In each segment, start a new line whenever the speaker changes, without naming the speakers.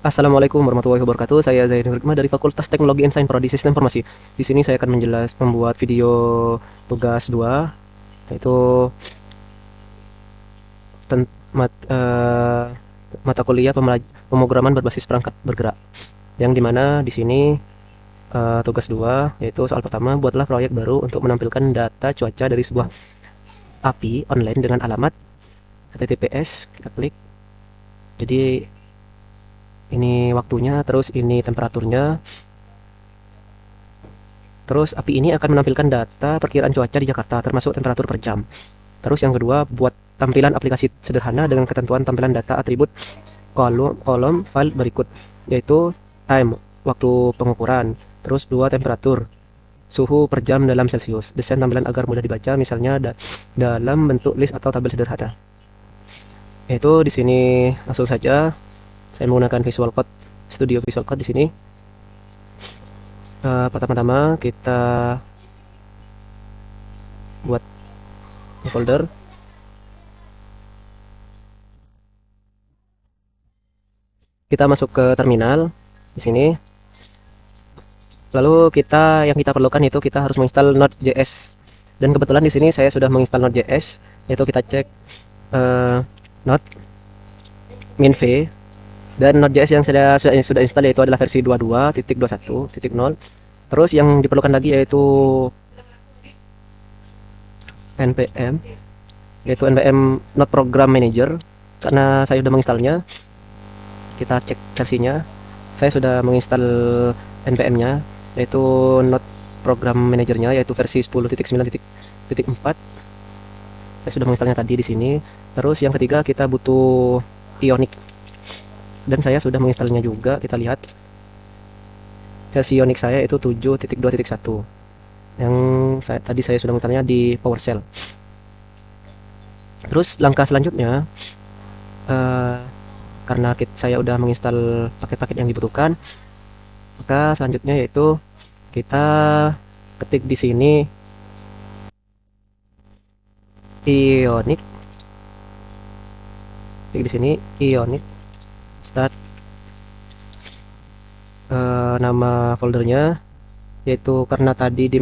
Assalamualaikum warahmatullahi wabarakatuh. Saya Zainul Hikmah dari Fakultas Teknologi and Sains Prodi Sistem Informasi. Di sini saya akan membuat video tugas 2, yaitu ten- mat- eh, mata kuliah pemrograman berbasis perangkat bergerak. Yang dimana di sini tugas 2 yaitu soal pertama, buatlah proyek baru untuk menampilkan data cuaca dari sebuah API online dengan alamat HTTPS. Kita klik. Jadi ini waktunya, terus ini temperaturnya. Terus API ini akan menampilkan data perkiraan cuaca di Jakarta, termasuk temperatur per jam. Terus yang kedua, buat tampilan aplikasi sederhana dengan ketentuan tampilan data atribut kolom file berikut, yaitu time, waktu pengukuran, terus dua temperatur, suhu per jam dalam Celcius. Desain tampilan agar mudah dibaca, misalnya dalam bentuk list atau tabel sederhana. Itu di sini langsung saja saya menggunakan Visual Code Studio Visual Code di sini. Pertama-tama kita buat folder. Kita masuk ke terminal di sini. Lalu yang kita perlukan itu kita harus menginstal Node.js. Dan kebetulan di sini saya sudah menginstal Node.js, yaitu kita cek Node min-v, dan Node.js yang sudah install yaitu adalah versi 22.21.0. Terus yang diperlukan lagi yaitu npm, Node Program Manager. Karena saya sudah menginstalnya, kita cek versinya. Saya sudah menginstal npm-nya, yaitu Node Program Manager-nya, yaitu versi 10.9.4. Saya sudah menginstalnya tadi di sini. Terus yang ketiga kita butuh Ionic, dan saya sudah menginstalnya juga. Kita lihat versi Ionic saya itu 7.2.1, yang tadi saya sudah menginstalnya di PowerShell. Terus langkah selanjutnya, eh, karena saya udah menginstal paket-paket yang dibutuhkan, maka selanjutnya yaitu kita ketik di sini Ionic, klik di sini Ionic, start. Nama foldernya yaitu, karena tadi itu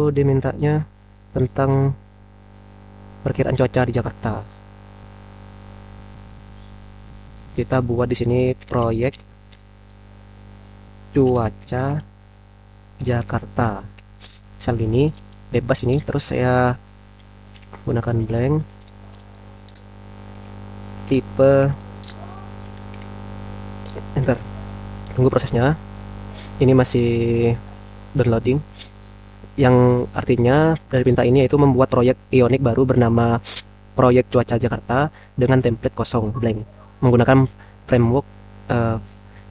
dimintanya tentang perkiraan cuaca di Jakarta. Kita buat di sini proyek cuaca Jakarta. Misal ini bebas ini, terus saya gunakan blank, tipe, enter. Tunggu prosesnya. Ini masih downloading. Yang artinya dari perintah ini yaitu membuat proyek Ionic baru bernama proyek cuaca Jakarta dengan template kosong blank menggunakan framework uh,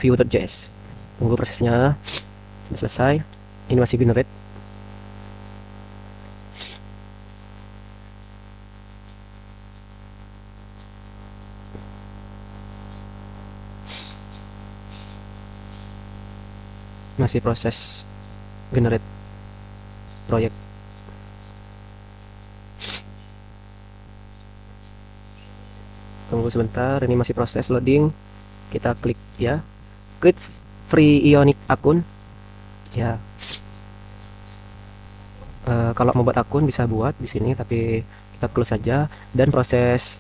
Vue.js. Tunggu prosesnya. Sudah selesai. Ini masih generate. Masih proses generate proyek. Tunggu sebentar, ini masih proses loading. Kita klik ya, create free Ionic akun ya. Kalau mau buat akun bisa buat di sini, tapi kita close saja. Dan proses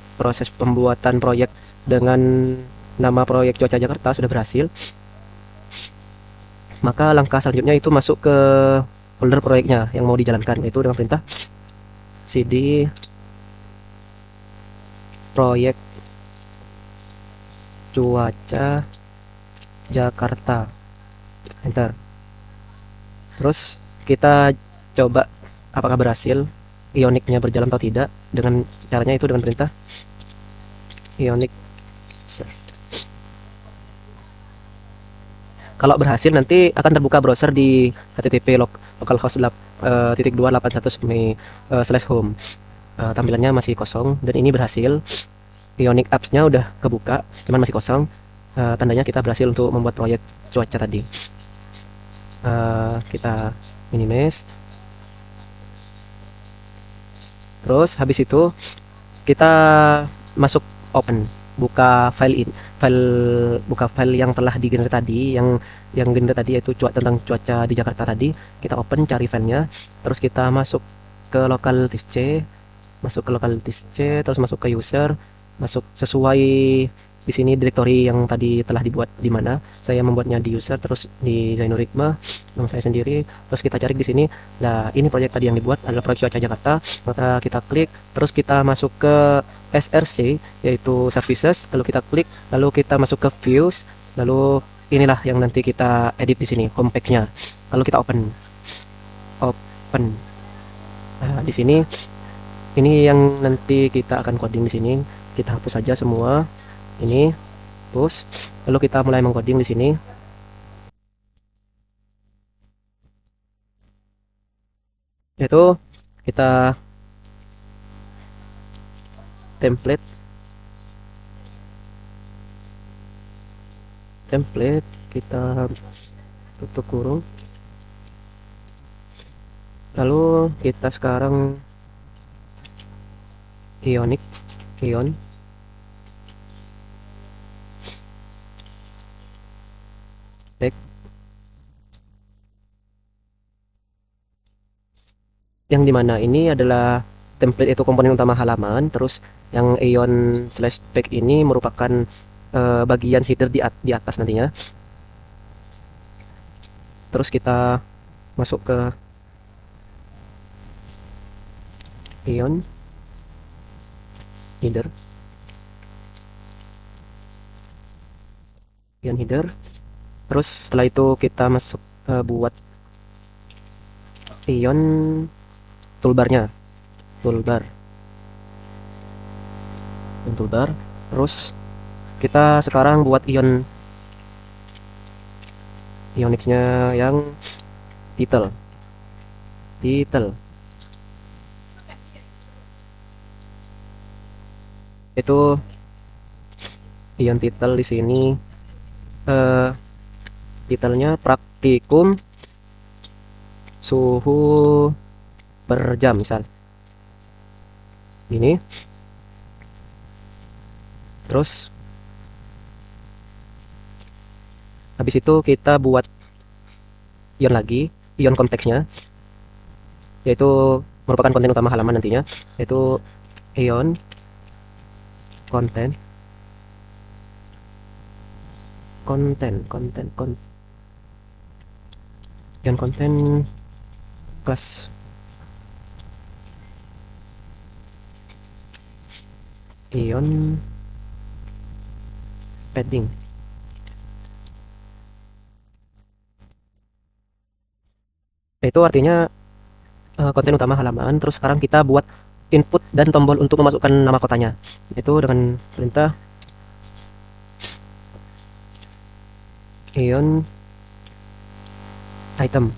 pembuatan proyek dengan nama proyek cuaca Jakarta sudah berhasil. Maka langkah selanjutnya itu masuk ke folder proyeknya yang mau dijalankan, yaitu dengan perintah cd proyek cuaca Jakarta, enter. Terus kita coba apakah berhasil Ionicnya berjalan atau tidak. Dengan caranya itu dengan perintah Ionic. Kalau berhasil nanti akan terbuka browser di http localhost 281/home. Tampilannya masih kosong, dan ini berhasil. Ionic apps-nya udah kebuka, cuman masih kosong. Tandanya kita berhasil untuk membuat proyek cuaca tadi. Kita minimize. Terus habis itu kita masuk open, buka file file, buka file yang telah digenerate tadi, yang generate tadi yaitu tentang cuaca di Jakarta tadi. Kita open, cari filenya, terus kita masuk ke local disk C, terus masuk ke user, masuk sesuai di sini directory yang tadi telah dibuat di mana. Saya membuatnya di user, terus di Zynorhythma yang saya sendiri, terus kita cari di sini. Nah, ini proyek tadi yang dibuat adalah proyek cuaca Jakarta. Maka kita klik, terus kita masuk ke SRC yaitu services, lalu kita klik, lalu kita masuk ke views, lalu inilah yang nanti kita edit di sini home page-nya. Lalu kita open. Nah, di sini ini yang nanti kita akan coding di sini. Kita hapus saja semua. Ini hapus. Lalu kita mulai mengcoding di sini. Yaitu kita template kita tutup kurung. Lalu kita sekarang ion back, yang dimana ini adalah template itu komponen utama halaman, terus yang ion slash back ini merupakan bagian header di atas nantinya. Terus kita masuk ke ion header, terus setelah itu kita masuk buat ion toolbar, terus kita sekarang buat ioniknya yang title itu ion title di sini, titelnya praktikum suhu per jam misal ini. Terus habis itu kita buat ion konteksnya, yaitu merupakan konten utama halaman nantinya, yaitu ion konten kelas ion padding. Itu artinya konten utama halaman. Terus sekarang kita buat input dan tombol untuk memasukkan nama kotanya, itu dengan perintah ion item,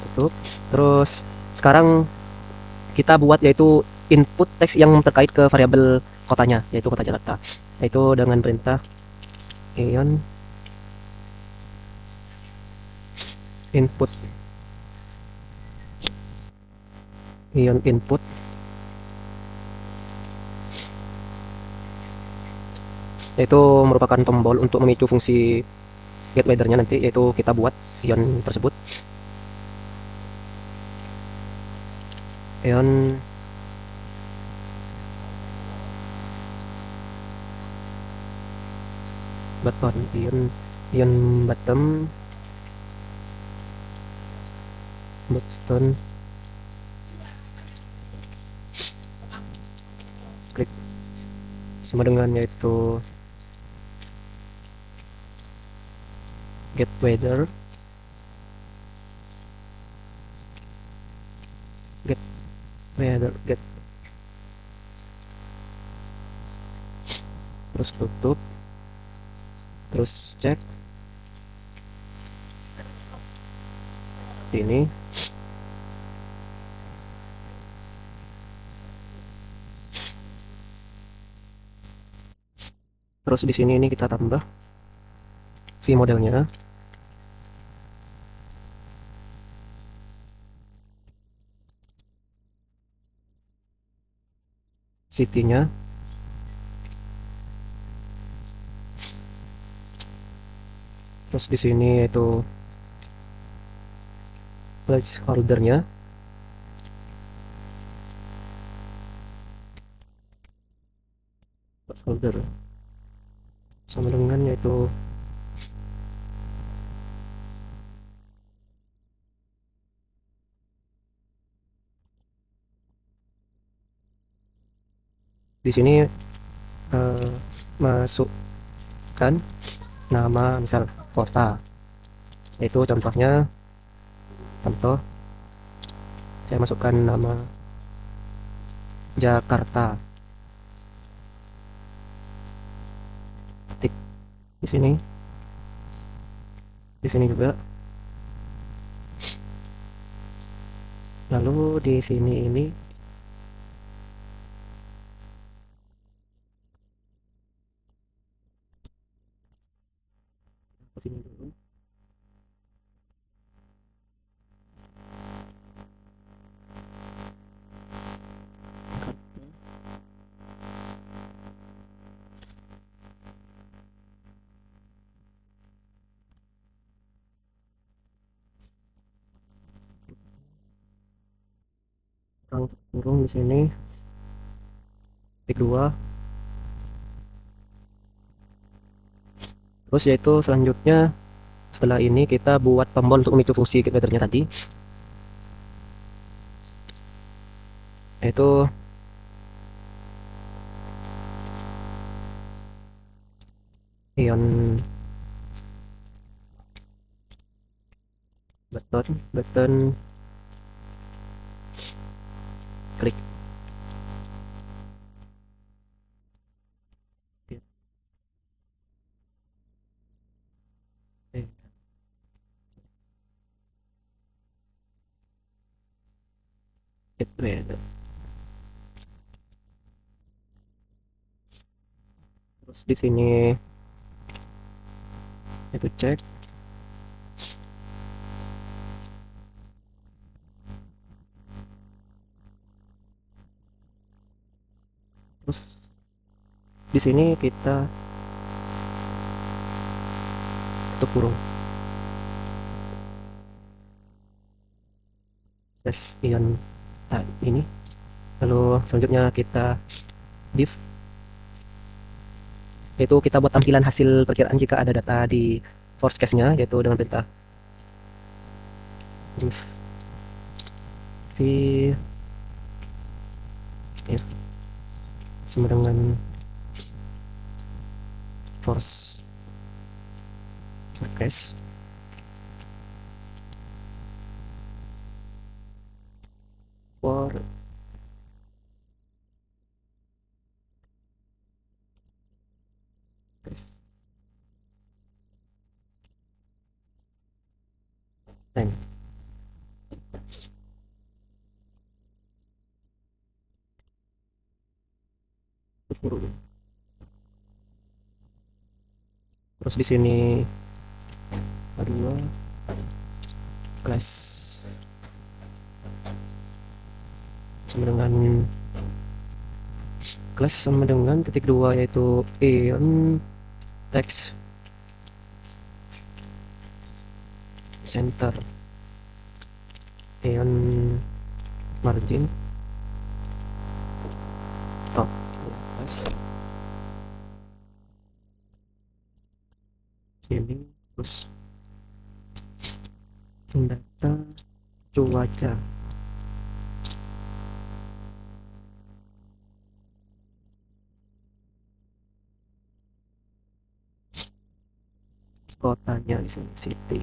tutup. Terus sekarang kita buat yaitu input teks yang terkait ke variabel kotanya, yaitu kota Jakarta, yaitu dengan perintah ion input, yaitu merupakan tombol untuk memicu fungsi get weather-nya nanti, yaitu kita buat ion tersebut, ion button, ion bottom, klik sama dengan yaitu get weather, terus tutup, terus cek ini. Terus di sini ini kita tambah view modelnya, city-nya. Terus di sini itu placeholder-nya. Placeholder sama dengan yaitu di sini masukkan nama misal kota, itu contohnya, contoh saya masukkan nama Jakarta, ketik di sini, di sini juga, lalu di sini ini ke sini dulu. Kurung di sini titik 2. Terus yaitu selanjutnya setelah ini kita buat tombol untuk memicu fungsi getMetternya tadi, yaitu ion button klik. Terus di sini itu cek, terus di sini kita tutup kurung, tes ion ini. Lalu selanjutnya kita div, yaitu kita buat tampilan hasil perkiraan jika ada data di forecast-nya, yaitu dengan perintah div if sama dengan forecast for time. Terus di sini kedua class sama dengan titik 2 yaitu ion text center, ion margin top plus sini, terus data cuaca kotanya di sini city.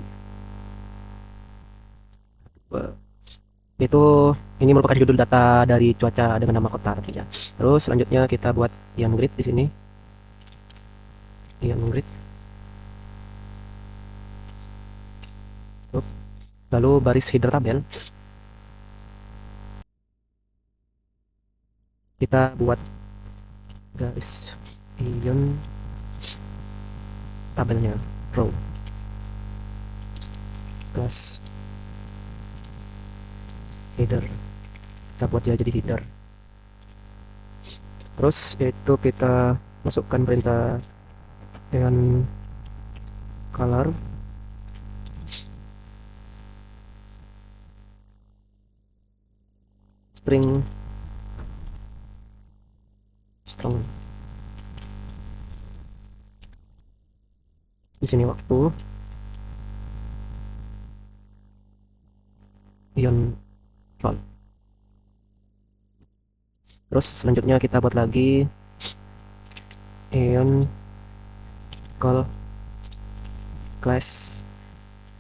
Itu ini merupakan judul data dari cuaca dengan nama kota tentunya. Terus selanjutnya kita buat ion grid di sini, ion grid, lalu baris header tabel kita buat garis ion tabelnya row plus header, kita buat dia jadi header. Terus itu kita masukkan perintah dengan color string strong. Di sini waktu ion call. Terus selanjutnya kita buat lagi ion call class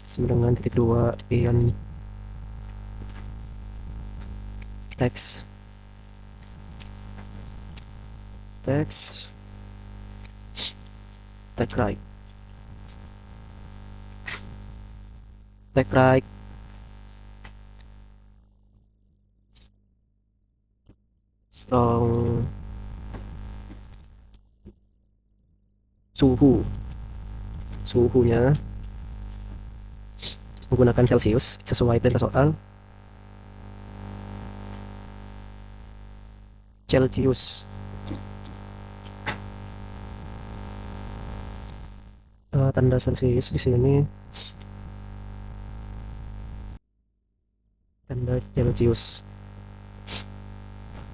sama dengan titik 2 ion text tag right strong suhunya menggunakan Celsius sesuai perintah soal. Celsius. Tanda Celsius di sini, tanda Celsius.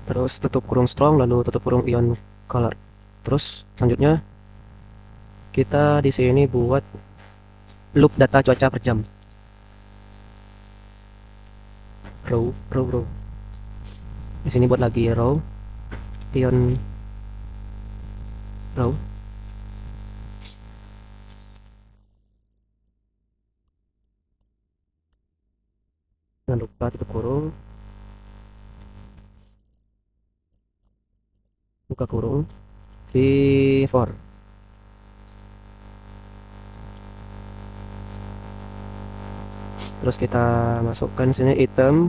Terus tutup kurung strong, lalu tutup kurung ion color. Terus selanjutnya kita di sini buat loop data cuaca per jam. Row. Di sini buat lagi row ion row. Jangan lupa tutup kurung, buka kurung V4. Terus kita masukkan sini item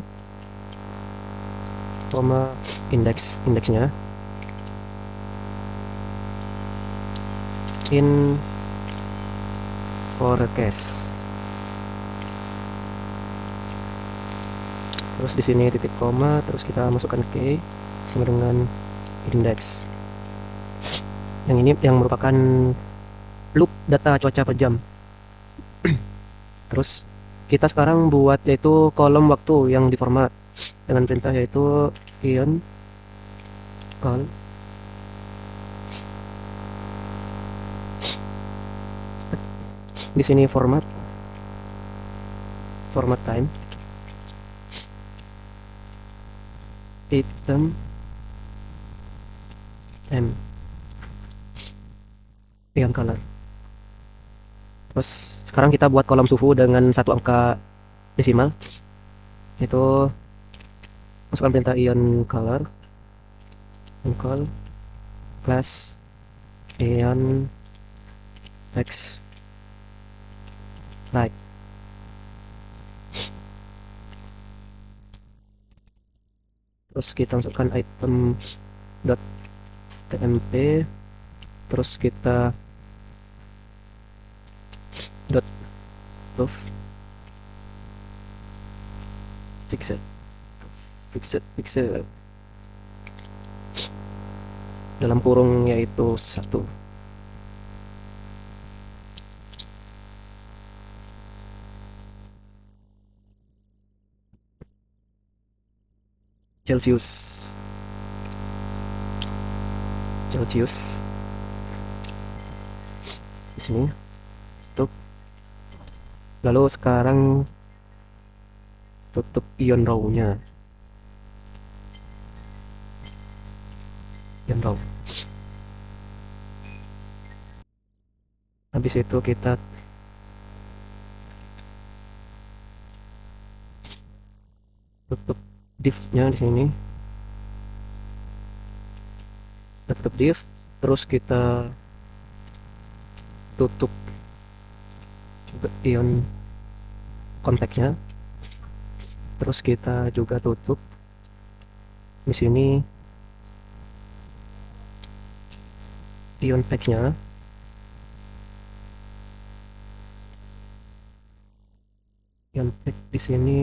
koma indeksnya in forecast. Terus di sini titik koma, terus kita masukkan key sama dengan index. Yang ini yang merupakan loop data cuaca per jam. Terus kita sekarang buat yaitu kolom waktu yang diformat dengan perintah yaitu ion call di sini format time item m ion color. Terus sekarang kita buat kolom suhu dengan satu angka desimal, itu masukkan perintah ion color class ion text right. Terus kita masukkan item .tmp, terus kita .love fixed dalam kurung yaitu 1. Celsius di sini tutup. Lalu sekarang tutup ion row-nya, ion row. Habis itu kita tutup div-nya di sini. Kita tutup div, terus kita tutup juga ion konteksnya. Terus kita juga tutup di sini ion pack-nya. Ion pack di sini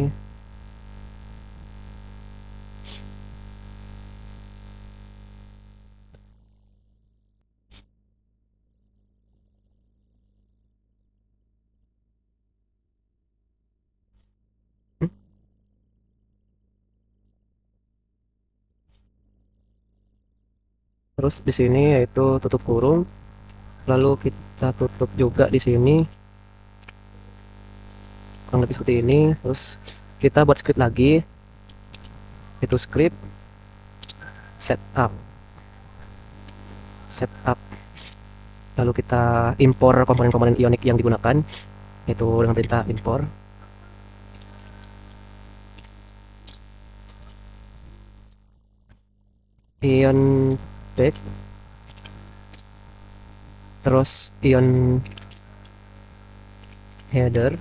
Terus di sini yaitu tutup kurung, lalu kita tutup juga di sini kurang lebih seperti ini. Terus kita buat script lagi, itu script setup, setup. Lalu kita impor komponen-komponen Ionic yang digunakan, itu dengan perintah impor. Ion back, terus ion header,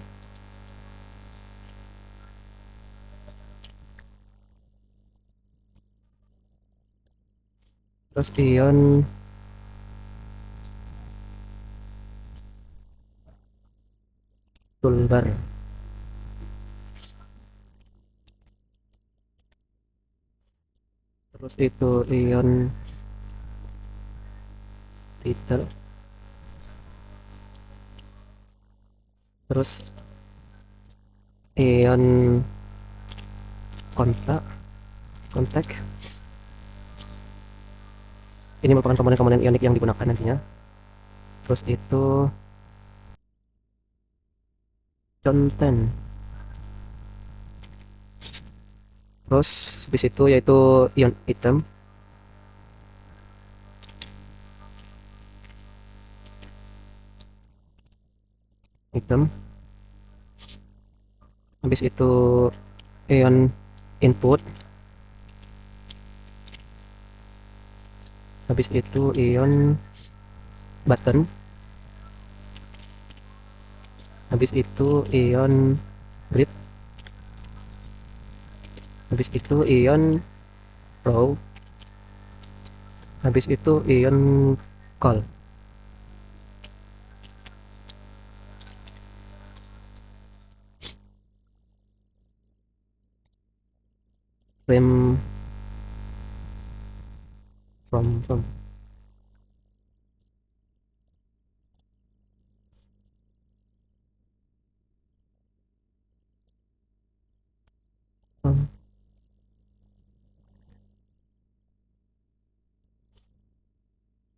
terus ion toolbar, terus itu ion title, terus ion kontak. Ini merupakan komponen-komponen Ionic yang digunakan nantinya. Terus itu content. Terus habis itu yaitu ion item, item. Habis itu ion input. Habis itu ion button. Habis itu ion grid. Habis itu ion row. Habis itu ion call. Frame from from.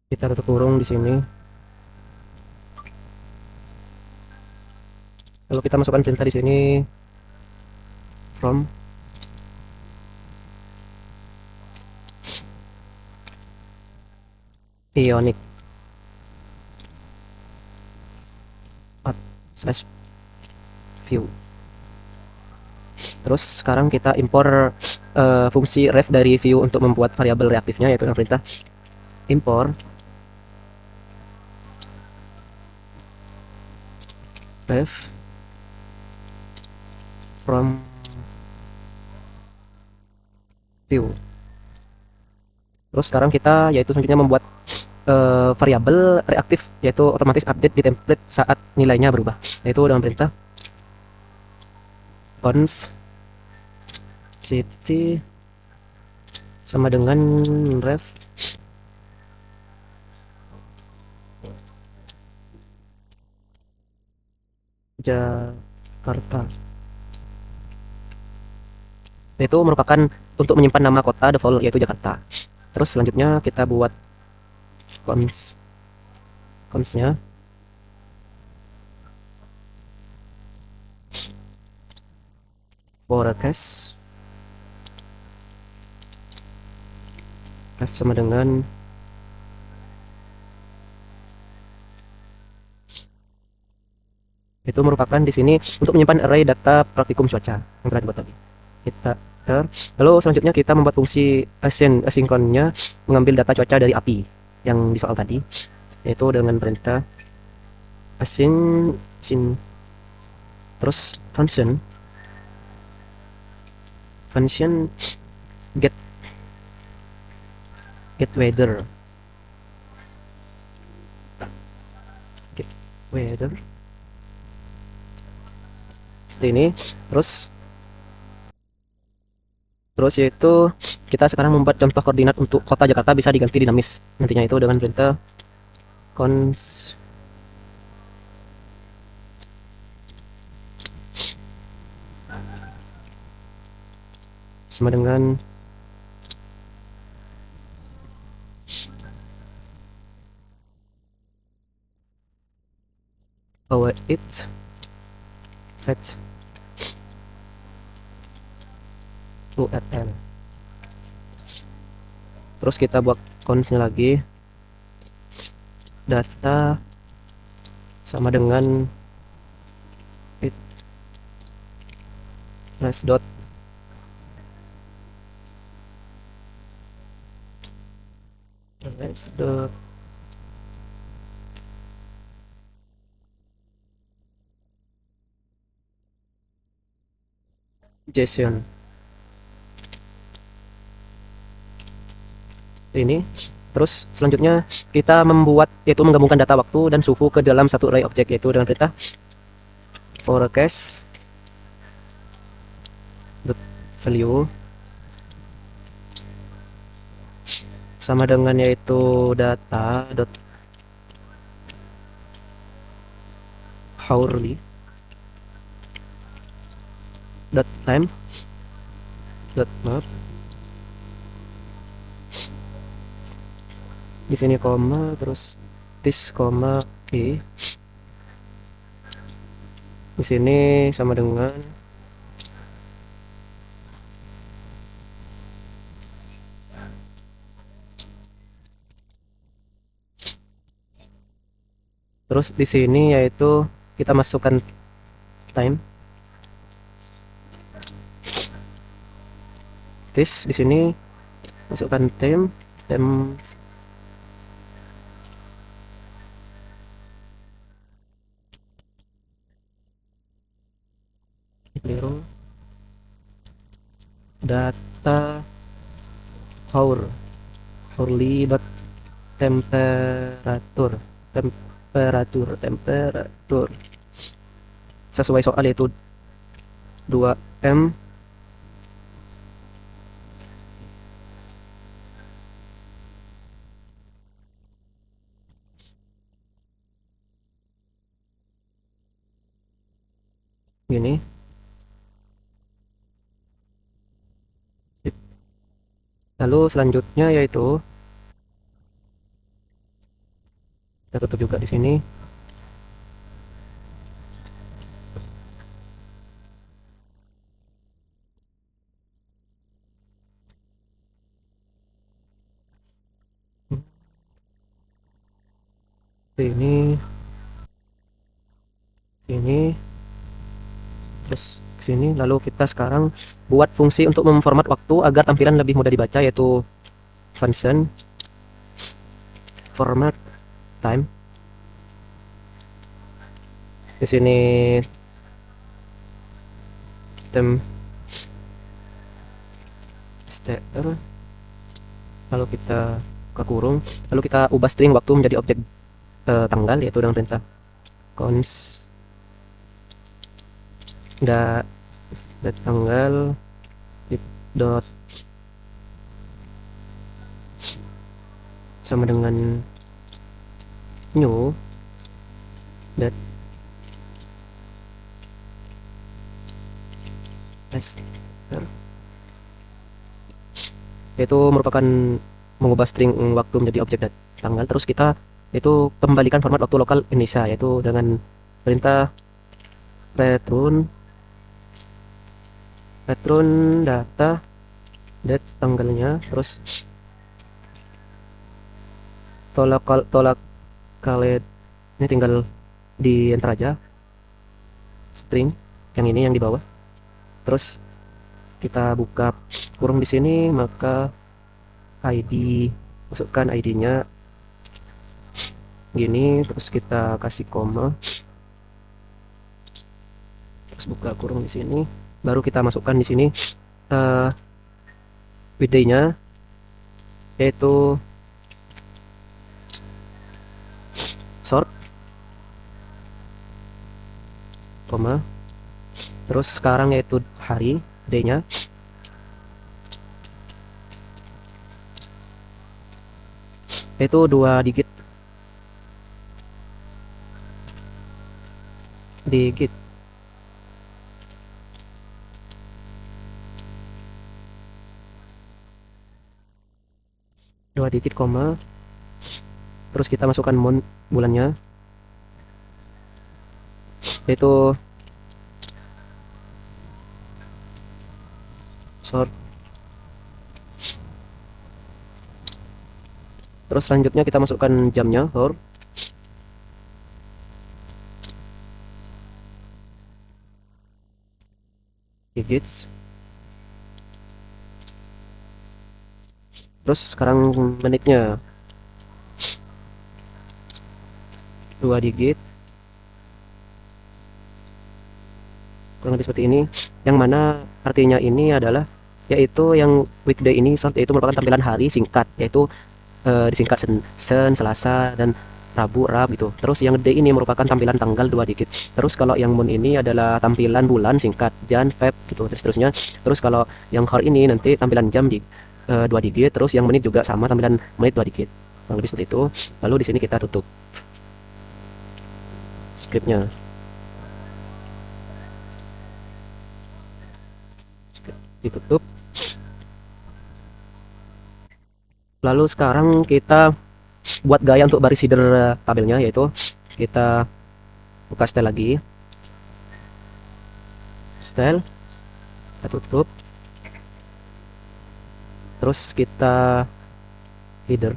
Kita tutup kurung di sini. Lalu kita masukkan perintah di sini from Ionic slash view. Terus sekarang kita impor fungsi ref dari view untuk membuat variabel reaktifnya, yaitu dengan perintah impor ref from view. Terus sekarang kita yaitu selanjutnya membuat variabel reaktif, yaitu otomatis update di template saat nilainya berubah, yaitu dengan perintah const ct sama dengan ref Jakarta. Itu merupakan untuk menyimpan nama kota default, yaitu Jakarta. Terus selanjutnya kita buat constnya forecast f sama dengan itu merupakan di sini untuk menyimpan array data praktikum cuaca yang telah dibuat tadi. Kita lalu selanjutnya kita membuat fungsi asinkronnya mengambil data cuaca dari API yang di soal tadi, yaitu dengan perintah async terus function get weather, get weather seperti ini. Terus yaitu kita sekarang membuat contoh koordinat untuk kota Jakarta bisa diganti dinamis nantinya, itu dengan perintah const sama dengan set it, set URL. Terus kita buat consnya lagi, data sama dengan it plus dot plus dot JSON. Ini terus selanjutnya kita membuat yaitu menggabungkan data waktu dan suhu ke dalam satu array objek, yaitu dengan perintah forecast value sama dengan yaitu data dot hourly dot time dot map. Di sini koma, terus this koma e. Di sini sama dengan terus di sini yaitu kita masukkan time this, di sini masukkan time keliru, data hourly dot temperatur sesuai soal yaitu 2M gini. Lalu selanjutnya yaitu kita tutup juga di sini. Sini terus ke sini. Lalu kita sekarang buat fungsi untuk memformat waktu agar tampilan lebih mudah dibaca, yaitu function format time. Di sini tem str, lalu kita buka kurung, lalu kita ubah string waktu menjadi objek tanggal, yaitu dengan perintah cons tanggal dot sama dengan new dat yaitu merupakan mengubah string waktu menjadi objek dan tanggal. Terus kita itu kembalikan format waktu lokal Indonesia, yaitu dengan perintah return data date tanggalnya, terus tolak kalian ini tinggal di enter aja string yang ini yang di bawah. Terus kita buka kurung di sini, maka ID, masukkan ID-nya gini, terus kita kasih koma, terus buka kurung di sini, baru kita masukkan di sini weekday-nya, yaitu sort koma, terus sekarang yaitu hari day-nya, yaitu 2 digit 2 digit koma, terus kita masukkan month bulannya, yaitu sort. Terus selanjutnya kita masukkan jamnya, for digits. Terus sekarang menitnya 2 digit, kurang lebih seperti ini. Yang mana artinya ini adalah yaitu yang weekday ini short, yaitu merupakan tampilan hari singkat, yaitu disingkat Sen, Selasa, dan Rabu, Rab gitu. Terus yang day ini merupakan tampilan tanggal 2 digit. Terus kalau yang moon ini adalah tampilan bulan singkat, Jan, Feb gitu, terus terusnya. Terus kalau yang hour ini nanti tampilan jam di 2 digit, terus yang menit juga sama tampilan menit 2 digit. Kurang lebih seperti itu. Lalu di sini kita tutup scriptnya. Ditutup. Lalu sekarang kita buat gaya untuk baris header tabelnya, yaitu kita buka style lagi, style, kita tutup, terus kita header,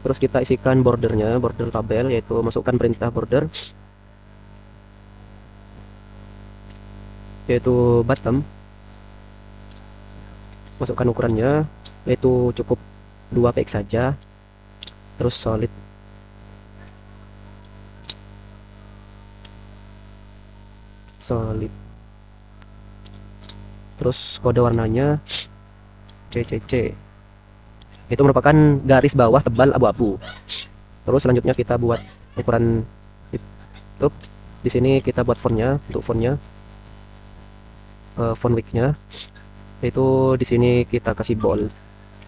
terus kita isikan bordernya, border tabel, yaitu masukkan perintah border, yaitu bottom, masukkan ukurannya, yaitu cukup 2 px saja, terus solid, terus kode warnanya CCC, itu merupakan garis bawah tebal abu-abu. Terus selanjutnya kita buat ukuran YouTube. Di sini kita buat fontnya, untuk fontnya font width-nya, yaitu di sini kita kasih bold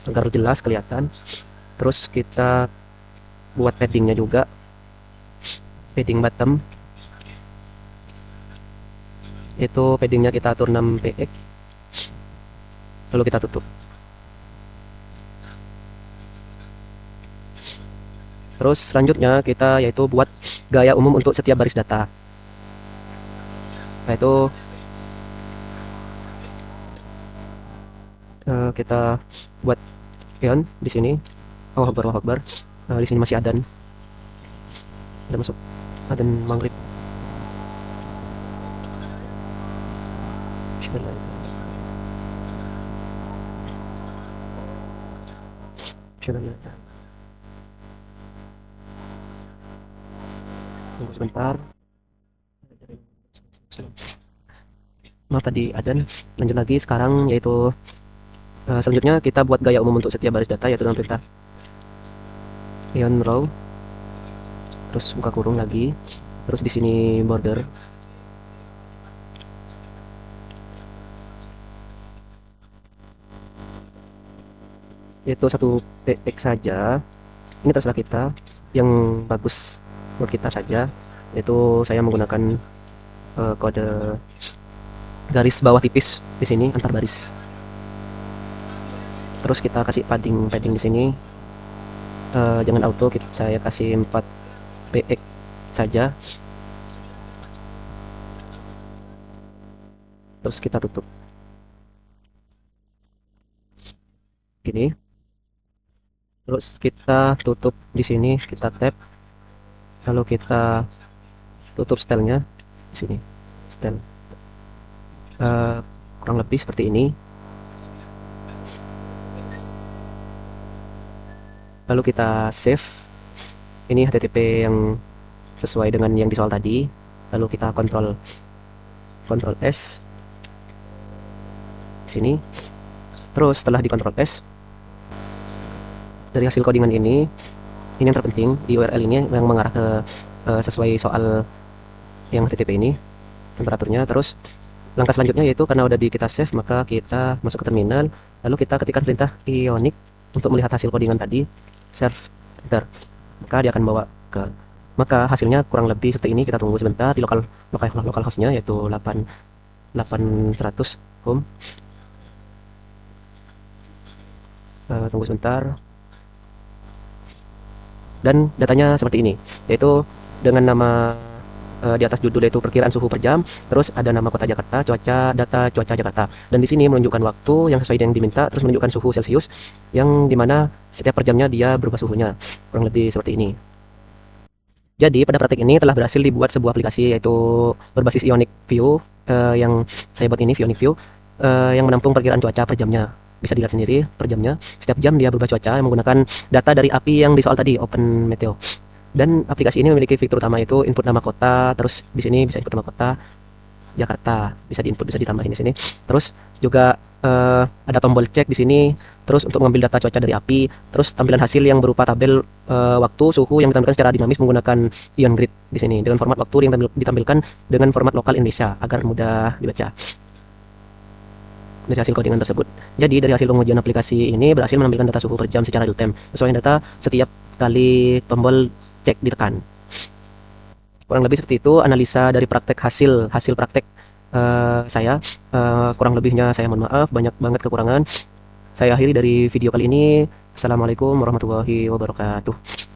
agar jelas kelihatan. Terus kita buat paddingnya juga, padding bottom, itu paddingnya kita atur 6 px, lalu kita tutup. Terus selanjutnya kita yaitu buat gaya umum untuk setiap baris data, yaitu kita buat pion di sini. Allah Akbar. Di sini masih adan, ada masuk adan maghrib. Tunggu sebentar. Maaf tadi adan. Lanjut lagi sekarang, yaitu selanjutnya kita buat gaya umum untuk setiap baris data, yaitu dengan perintah pion row, terus buka kurung lagi, terus di sini border, yaitu 1 px saja. Ini terserah kita, yang bagus buat kita saja, yaitu saya menggunakan kode garis bawah tipis di sini antar baris. Terus kita kasih padding di sini, jangan auto, saya kasih 4 px saja. Terus kita tutup gini. Terus kita tutup di sini, kita tab, lalu kita tutup stylenya di sini, style. Kurang lebih seperti ini. Lalu kita save. Ini HTTP yang sesuai dengan yang di soal tadi. Lalu kita Ctrl S di sini. Terus setelah di Ctrl S, dari hasil codingan ini yang terpenting di URL ini yang mengarah ke sesuai soal yang HTTP ini, temperaturnya. Terus langkah selanjutnya yaitu karena udah kita save, maka kita masuk ke terminal, lalu kita ketikkan perintah Ionic untuk melihat hasil codingan tadi, serve enter, maka dia akan bawa ke, maka hasilnya kurang lebih seperti ini. Kita tunggu sebentar di lokal hostnya, yaitu 8100 home. Tunggu sebentar. Dan datanya seperti ini, yaitu dengan nama di atas judul yaitu perkiraan suhu per jam, terus ada nama kota Jakarta, data cuaca Jakarta. Dan di sini menunjukkan waktu yang sesuai dengan yang diminta, terus menunjukkan suhu Celcius yang dimana setiap per jamnya dia berubah suhunya. Kurang lebih seperti ini. Jadi pada praktik ini telah berhasil dibuat sebuah aplikasi yaitu berbasis Ionic View yang saya buat ini, Ionic View, yang menampung perkiraan cuaca per jamnya. Bisa dilihat sendiri per jamnya. Setiap jam dia berubah cuaca yang menggunakan data dari API yang di soal tadi, Open Meteo. Dan aplikasi ini memiliki fitur utama itu input nama kota, terus di sini bisa input nama kota Jakarta, bisa diinput, bisa ditambahin di sini. Terus juga ada tombol cek di sini, terus untuk mengambil data cuaca dari API, terus tampilan hasil yang berupa tabel waktu, suhu yang ditampilkan secara dinamis menggunakan Ion Grid di sini dengan format waktu yang ditampilkan dengan format lokal Indonesia agar mudah dibaca dari hasil codingan tersebut. Jadi dari hasil pengujian aplikasi ini berhasil menampilkan data suhu per jam secara real time sesuai data setiap kali tombol cek ditekan. Kurang lebih seperti itu analisa dari praktek hasil praktek saya. Kurang lebihnya saya mohon maaf, banyak banget kekurangan. Saya akhiri dari video kali ini. Assalamualaikum warahmatullahi wabarakatuh.